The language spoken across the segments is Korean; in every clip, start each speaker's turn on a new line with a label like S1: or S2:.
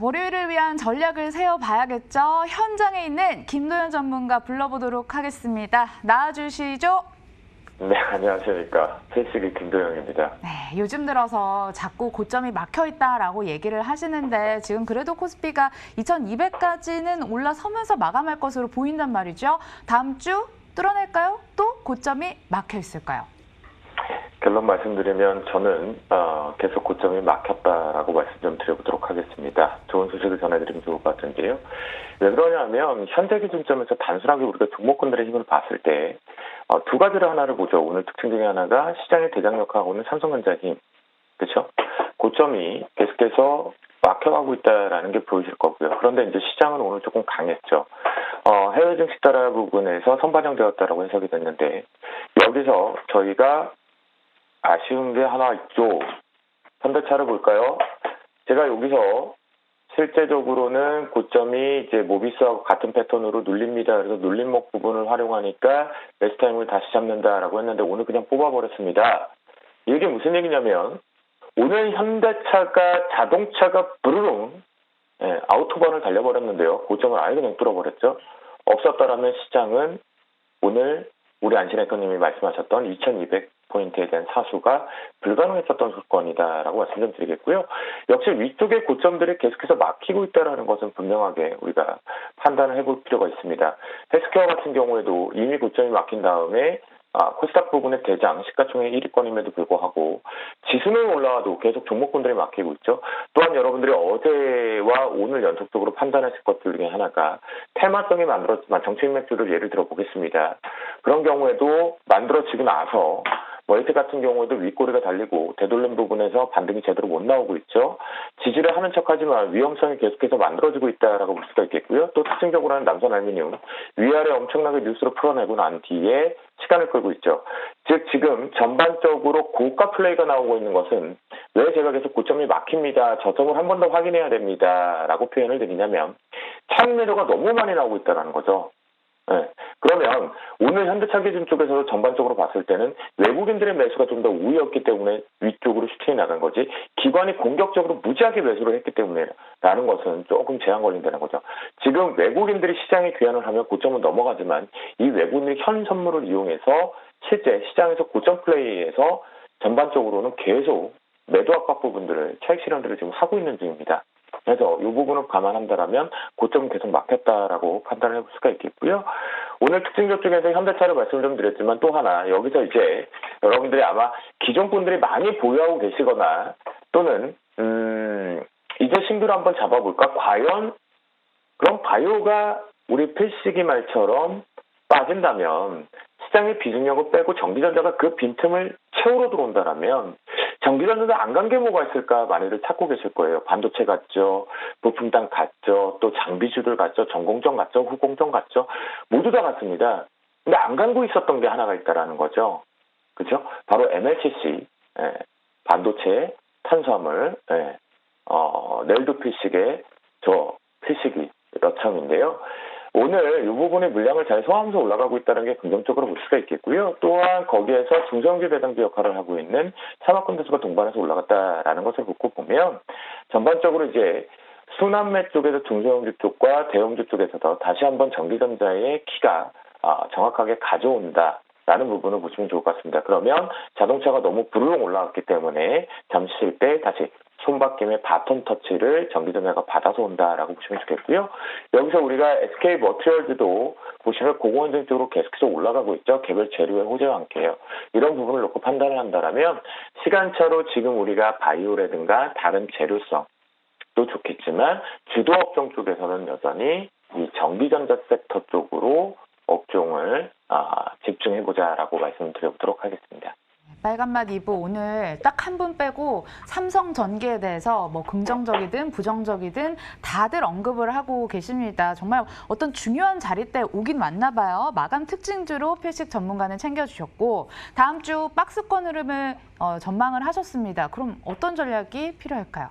S1: 월요일을 위한 전략을 세워봐야겠죠. 현장에 있는 김도현 전문가 불러보도록 하겠습니다. 나와주시죠.
S2: 네, 안녕하십니까. 필시기 김도영입니다.
S1: 네, 요즘 들어서 자꾸 고점이 막혀있다라고 얘기를 하시는데 지금 그래도 코스피가 2200까지는 올라서면서 마감할 것으로 보인단 말이죠. 다음 주 뚫어낼까요? 또 고점이 막혀있을까요?
S2: 결론 말씀드리면 저는 계속 고점이 막혔다라고 말씀 좀 드려보도록 하겠습니다. 좋은 소식을 전해드리면 좋을 것 같은데요. 왜 그러냐면 현재 기준점에서 단순하게 우리가 종목군들의 힘을 봤을 때 두 가지를 하나를 보죠. 오늘 특징 중에 하나가 시장의 대장 역할하고는 삼성전자의 힘. 그렇죠? 고점이 계속해서 막혀가고 있다라는 게 보이실 거고요. 그런데 이제 시장은 오늘 조금 강했죠. 해외 증시 따라 부분에서 선반영되었다라고 해석이 됐는데 여기서 저희가 아쉬운 게 하나 있죠. 현대차를 볼까요? 제가 여기서 실제적으로는 고점이 이제 모비스하고 같은 패턴으로 눌립니다. 그래서 눌림목 부분을 활용하니까 베스타임을 다시 잡는다라고 했는데 오늘 그냥 뽑아버렸습니다. 이게 무슨 얘기냐면 오늘 현대차가 자동차가 부르릉 아우토반을 달려버렸는데요. 고점을 아예 그냥 뚫어버렸죠. 없었더라면 시장은 오늘 우리 안신앵커님이 말씀하셨던 2200포인트에 대한 사수가 불가능했었던 조건이다라고 말씀 좀 드리겠고요. 역시 위쪽의 고점들이 계속해서 막히고 있다는 것은 분명하게 우리가 판단을 해볼 필요가 있습니다. 헬스케어 같은 경우에도 이미 고점이 막힌 다음에 코스닥 부분의 대장, 시가총액 1위권임에도 불구하고 지수는 올라와도 계속 종목군들이 막히고 있죠. 또한 여러분들이 어제와 오늘 연속적으로 판단하실 것들 중에 하나가 테마성이 만들어지만 정책 맥주를 예를 들어 보겠습니다. 그런 경우에도 만들어지고 나서 멀티 같은 경우에도 윗꼬리가 달리고 되돌림 부분에서 반등이 제대로 못 나오고 있죠. 지지를 하는 척하지만 위험성이 계속해서 만들어지고 있다라고 볼 수가 있겠고요. 또 특징적으로는 남선 알루미늄 위아래 엄청나게 뉴스로 풀어내고 난 뒤에 시간을 끌고 있죠. 즉 지금 전반적으로 고가 플레이가 나오고 있는 것은 왜 제가 계속 고점이 막힙니다. 저점을 한 번 더 확인해야 됩니다. 라고 표현을 드리냐면 차익 매도가 너무 많이 나오고 있다는 거죠. 네. 그러면 오늘 현대차 기준 쪽에서 전반적으로 봤을 때는 외국인들의 매수가 좀 더 우위였기 때문에 위쪽으로 슈팅이 나간 거지 기관이 공격적으로 무지하게 매수를 했기 때문에라는 것은 조금 제한 걸린다는 거죠. 지금 외국인들이 시장에 귀환을 하면 고점은 넘어가지만 이 외국인들이 현 선물을 이용해서 실제 시장에서 고점 플레이에서 전반적으로는 계속 매도 압박 부분들을 차익 실현들을 지금 하고 있는 중입니다. 그래서 이 부분을 감안한다면 고점은 계속 막혔다라고 판단을 해볼 수가 있겠고요. 오늘 특징적 중에서 현대차를 말씀을 좀 드렸지만 또 하나 여기서 이제 여러분들이 아마 기존 분들이 많이 보유하고 계시거나 또는 이제 신규로 한번 잡아볼까? 과연 그럼 바이오가 우리 필시기 말처럼 빠진다면 시장의 비중력을 빼고 전기전자가 그 빈틈을 채우러 들어온다면 전기전자도 안 간 게 뭐가 있을까 많이들 찾고 계실 거예요. 반도체 같죠. 부품당 같죠. 또 장비주들 같죠. 전공정 같죠. 후공정 같죠. 모두 다 같습니다. 근데 안 간고 있었던 게 하나가 있다라는 거죠. 그죠? 바로 MLCC, 반도체, 탄수화물, 넬드 필식의 필식이 여청인데요. 오늘 이 부분의 물량을 잘 소화하면서 올라가고 있다는 게 긍정적으로 볼 수가 있겠고요. 또한 거기에서 중소형주 배당주 역할을 하고 있는 산업콘텐츠가 동반해서 올라갔다라는 것을 놓고 보면 전반적으로 이제 순환매 쪽에서 중소형주 쪽과 대형주 쪽에서도 다시 한번 전기전자의 키가 정확하게 가져온다. 라는 부분을 보시면 좋을 것 같습니다. 그러면 자동차가 너무 부르릉 올라왔기 때문에 잠시 쉴 때 다시 손바뀜의 바톤 터치를 전기전자가 받아서 온다라고 보시면 좋겠고요. 여기서 우리가 SK 머티리얼즈도 보시면 고공환경 쪽으로 계속해서 올라가고 있죠. 개별 재료의 호재와 함께요. 이런 부분을 놓고 판단을 한다면 시간차로 지금 우리가 바이오라든가 다른 재료성도 좋겠지만 주도 업종 쪽에서는 여전히 이 전기전자 섹터 쪽으로 업종을 집중해보자라고 말씀드려보도록 하겠습니다.
S1: 빨간맛 이브 오늘 딱 한 분 빼고 삼성전기에 대해서 뭐 긍정적이든 부정적이든 다들 언급을 하고 계십니다. 정말 어떤 중요한 자리 때 오긴 왔나 봐요. 마감 특징주로 필식 전문가는 챙겨주셨고 다음 주 박스권 흐름을 전망을 하셨습니다. 그럼 어떤 전략이 필요할까요?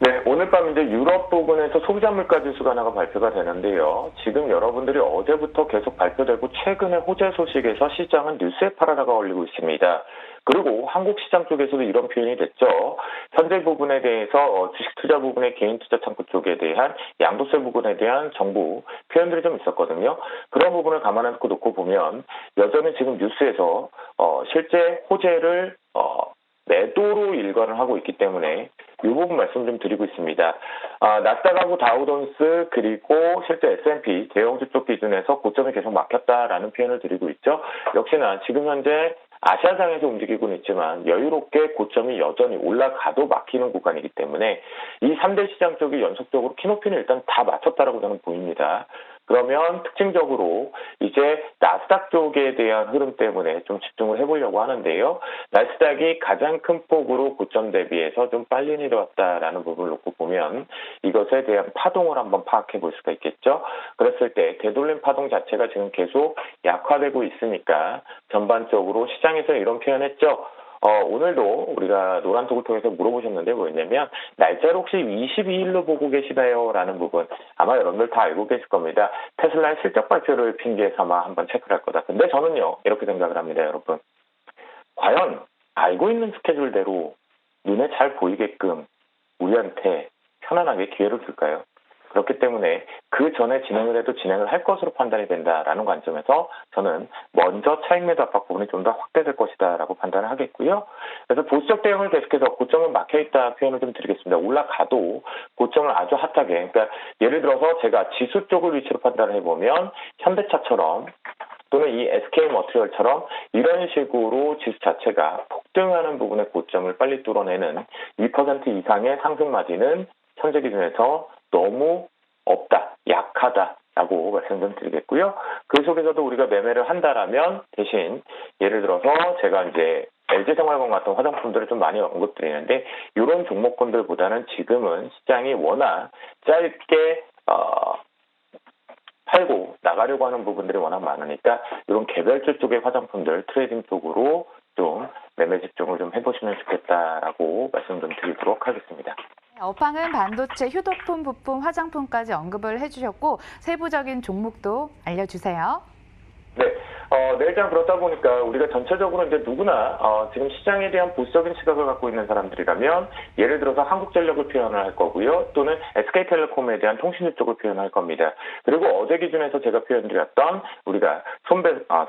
S2: 네, 오늘 밤 이제 유럽 부근에서 소비자 물가 지수가 하나가 발표가 되는데요. 지금 여러분들이 어제부터 계속 발표되고 최근에 호재 소식에서 시장은 뉴스의 파라다가 올리고 있습니다. 그리고 한국 시장 쪽에서도 이런 표현이 됐죠. 현재 부분에 대해서 주식 투자 부분의 개인 투자 창구 쪽에 대한 양도세 부분에 대한 정부 표현들이 좀 있었거든요. 그런 부분을 감안해 놓고 보면 여전히 지금 뉴스에서 실제 호재를 매도로 일관을 하고 있기 때문에 이 부분 말씀 좀 드리고 있습니다. 나스닥하고 다우존스 그리고 실제 S&P 대형주 쪽 기준에서 고점이 계속 막혔다라는 표현을 드리고 있죠. 역시나 지금 현재 아시아장에서 움직이고는 있지만 여유롭게 고점이 여전히 올라가도 막히는 구간이기 때문에 이 3대 시장 쪽이 연속적으로 키높이는 일단 다 맞췄다라고 저는 보입니다. 그러면 특징적으로 이제 나스닥 쪽에 대한 흐름 때문에 좀 집중을 해보려고 하는데요. 나스닥이 가장 큰 폭으로 고점 대비해서 좀 빨리 내려왔다라는 부분을 놓고 보면 이것에 대한 파동을 한번 파악해 볼 수가 있겠죠. 그랬을 때 되돌림 파동 자체가 지금 계속 약화되고 있으니까 전반적으로 시장에서 이런 표현했죠. 오늘도 우리가 노란톡을 통해서 물어보셨는데 뭐였냐면 날짜를 혹시 22일로 보고 계시나요? 라는 부분 아마 여러분들 다 알고 계실 겁니다. 테슬라의 실적 발표를 핑계 삼아 한번 체크를 할 거다. 근데 저는요 이렇게 생각을 합니다. 여러분 과연 알고 있는 스케줄대로 눈에 잘 보이게끔 우리한테 편안하게 기회를 줄까요? 그렇기 때문에 그 전에 진행을 해도 진행을 할 것으로 판단이 된다라는 관점에서 저는 먼저 차익 매도 압박 부분이 좀 더 확대될 것이다라고 판단을 하겠고요. 그래서 보수적 대응을 계속해서 고점은 막혀있다 표현을 좀 드리겠습니다. 올라가도 고점을 아주 핫하게 그러니까 예를 들어서 제가 지수 쪽을 위치로 판단을 해보면 현대차처럼 또는 이 SK 머티리얼처럼 이런 식으로 지수 자체가 폭등하는 부분의 고점을 빨리 뚫어내는 2% 이상의 상승 마진은 현재 기준에서 너무 없다, 약하다라고 말씀 좀 드리겠고요. 그 속에서도 우리가 매매를 한다라면 대신 예를 들어서 제가 이제 LG생활건 같은 화장품들을 좀 많이 언급드리는데 이런 종목군들보다는 지금은 시장이 워낙 짧게 팔고 나가려고 하는 부분들이 워낙 많으니까 이런 개별주 쪽의 화장품들 트레이딩 쪽으로 좀 매매 집중을 좀 해보시면 좋겠다라고 말씀 좀 드리도록 하겠습니다.
S1: 업황은 반도체, 휴대폰 부품, 화장품까지 언급을 해주셨고 세부적인 종목도 알려주세요.
S2: 네, 내일장 그렇다 보니까 우리가 전체적으로 이제 누구나 지금 시장에 대한 보수적인 시각을 갖고 있는 사람들이라면 예를 들어서 한국전력을 표현을 할 거고요. 또는 SK텔레콤에 대한 통신주 쪽을 표현할 겁니다. 그리고 어제 기준에서 제가 표현드렸던 우리가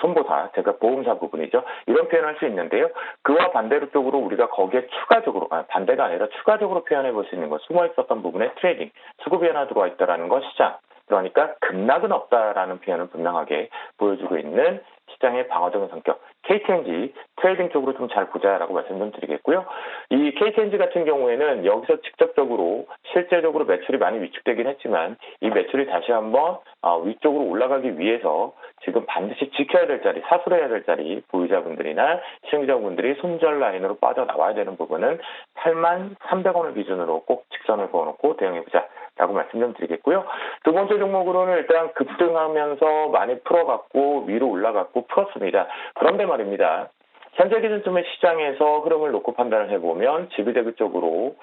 S2: 손보사, 제가 보험사 부분이죠. 이런 표현을 할 수 있는데요. 그와 반대로 쪽으로 우리가 거기에 추가적으로, 반대가 아니라 추가적으로 표현해 볼 수 있는 것, 숨어 있었던 부분에 트레이딩, 수급이 하나 들어와 있다는 것 시장. 그러니까 급락은 없다라는 표현을 분명하게 보여주고 있는 시장의 방어적인 성격. KTNG 트레이딩 쪽으로 좀 잘 보자라고 말씀 좀 드리겠고요. 이 KTNG 같은 경우에는 여기서 직접적으로 실제적으로 매출이 많이 위축되긴 했지만 이 매출이 다시 한번 위쪽으로 올라가기 위해서 지금 반드시 지켜야 될 자리, 사수해야 될 자리 보유자분들이나 시청자분들이 손절 라인으로 빠져나와야 되는 부분은 83,300원을 기준으로 꼭 직선을 그어놓고 대응해보자. 라고 말씀 좀 드리겠고요. 두 번째 종목으로는 일단 급등하면서 많이 풀어갔고 위로 올라갔고 풀었습니다. 그런데 말입니다. 현재 기준쯤의 시장에서 흐름을 놓고 판단을 해보면 지그재그 쪽으로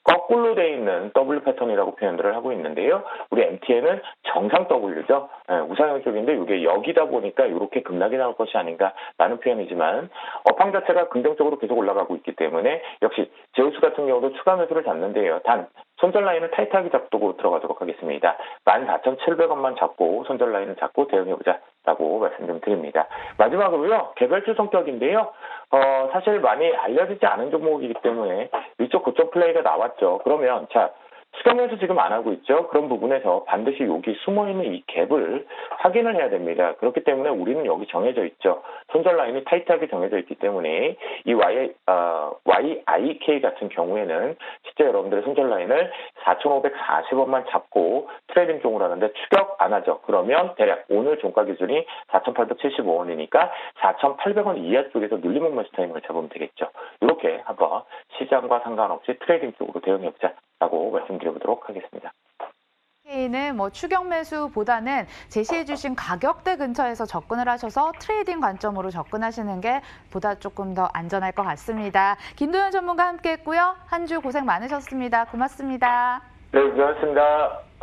S2: 거꾸로 돼 있는 W 패턴이라고 표현들을 하고 있는데요. 우리 MTN은 정상 W죠. 우상향 쪽인데 이게 여기다 보니까 이렇게 급락이 나올 것이 아닌가라는 표현이지만 업황 자체가 긍정적으로 계속 올라가고 있기 때문에 역시 제우스 같은 경우도 추가 매수를 잡는데요. 단 손절 라인을 타이트하게 잡고 들어가도록 하겠습니다. 14,700원만 잡고 손절 라인을 잡고 대응해보자라고 말씀 좀 드립니다. 마지막으로요. 개별주 성격인데요. 사실 많이 알려지지 않은 종목이기 때문에 위쪽 고점 플레이가 나왔죠. 그러면 수경에서 지금 안 하고 있죠. 그런 부분에서 반드시 여기 숨어있는 이 갭을 확인을 해야 됩니다. 그렇기 때문에 우리는 여기 정해져 있죠. 손절 라인이 타이트하게 정해져 있기 때문에 이 YIK 같은 경우에는 실제 여러분들의 손절 라인을 4,540원만 잡고 트레이딩 종으로 하는데 추격 안 하죠. 그러면 대략 오늘 종가 기준이 4,875원이니까 4,800원 이하 쪽에서 눌림목매수 타이밍을 잡으면 되겠죠. 이렇게 한번 시장과 상관없이 트레이딩 쪽으로 대응해보자 라고 말씀드려보도록 하겠습니다.
S1: 는 뭐 추격 매수보다는 제시해 주신 가격대 근처에서 접근을 하셔서 트레이딩 관점으로 접근하시는 게 보다 조금 더 안전할 것 같습니다. 김도현 전문가 함께했고요. 한 주 고생 많으셨습니다. 고맙습니다.
S2: 네, 고맙습니다.